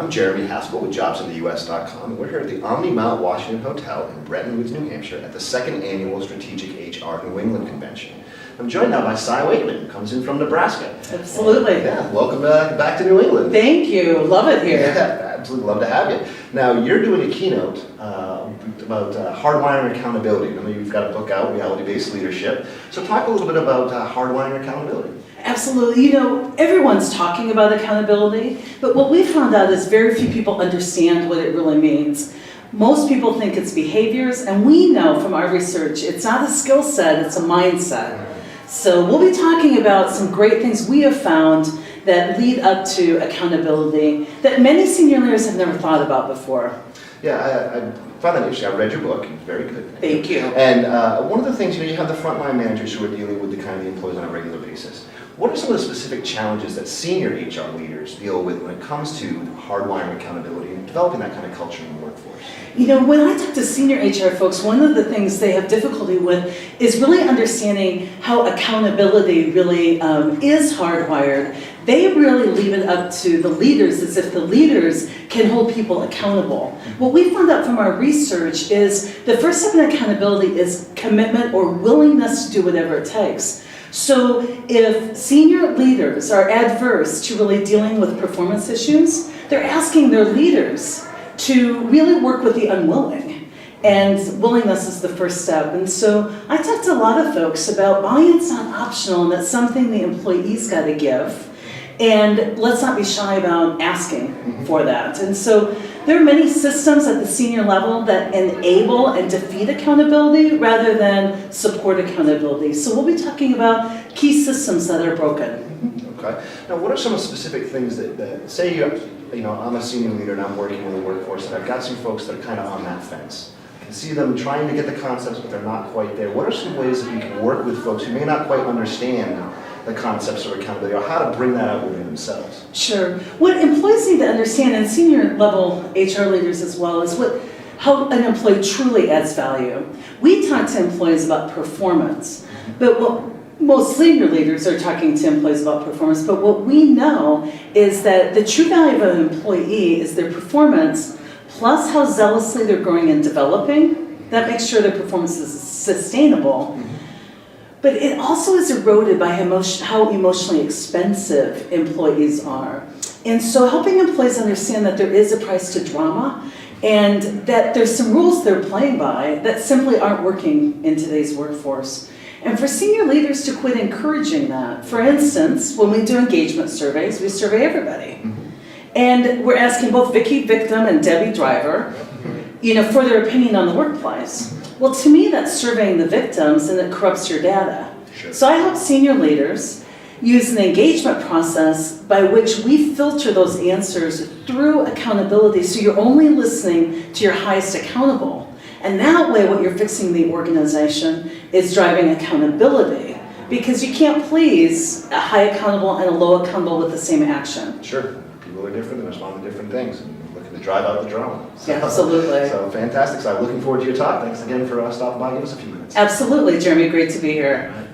I'm Jeremy Haskell with JobsInTheUS.com, and we're here at the Omni Mount Washington Hotel in Bretton Woods, New Hampshire at the second annual Strategic HR New England Convention. I'm joined now by Cy Wakeman, who comes in from Nebraska. Absolutely. Yeah, welcome back to New England. Thank you. Love it here. Yeah, absolutely love to have you. Now, you're doing a keynote about hardwiring accountability. I know you've got a book out, Reality-Based Leadership. So talk a little bit about hardwiring accountability. Absolutely. You know, everyone's talking about accountability, but what we found out is very few people understand what it really means. Most people think it's behaviors, and we know from our research it's not a skill set, it's a mindset. So we'll be talking about some great things we have found that lead up to accountability that many senior leaders have never thought about before. Yeah, I found that interesting. I read your book, it's very good. Thank you. And one of the things, you have the frontline managers who are dealing with the kind of the employees on a regular basis. What are some of the specific challenges that senior HR leaders deal with when it comes to hardwiring accountability and developing that kind of culture in the workforce? You know, when I talk to senior HR folks, one of the things they have difficulty with is really understanding how accountability really is hardwired. They really leave it up to the leaders as if the leaders can hold people accountable. What we found out from our research is the first step in accountability is commitment or willingness to do whatever it takes. So if senior leaders are adverse to really dealing with performance issues, they're asking their leaders to really work with the unwilling. And willingness is the first step. And so I talked to a lot of folks about buy-in's not optional and that's something the employee's got to give. And let's not be shy about asking for that. And so there are many systems at the senior level that enable and defeat accountability rather than support accountability. So we'll be talking about key systems that are broken. Okay. Now, what are some specific things that say I'm a senior leader and I'm working in the workforce and I've got some folks that are kind of on that fence. I can see them trying to get the concepts, but they're not quite there. What are some ways that you can work with folks who may not quite understand the concepts of accountability, or how to bring that out within themselves? Sure. What employees need to understand, and senior level HR leaders as well, is how an employee truly adds value. We talk to employees about performance, but most senior leaders are talking to employees about performance, but what we know is that the true value of an employee is their performance, plus how zealously they're growing and developing. That makes sure their performance is sustainable. But it also is eroded by how emotionally expensive employees are. And so helping employees understand that there is a price to drama and that there's some rules they're playing by that simply aren't working in today's workforce. And for senior leaders to quit encouraging that. For instance, when we do engagement surveys, we survey everybody. And we're asking both Vicky Victim and Debbie Driver, for their opinion on the workplace. Well, to me, that's surveying the victims and it corrupts your data. Sure. So I help senior leaders use an engagement process by which we filter those answers through accountability so you're only listening to your highest accountable. And that way what you're fixing the organization is driving accountability because you can't please a high accountable and a low accountable with the same action. Sure. People are different and respond to different things. To drive out the drama. Yeah, absolutely. So fantastic. So I'm looking forward to your talk. Thanks again for stopping by. Give us a few minutes. Absolutely, Jeremy. Great to be here.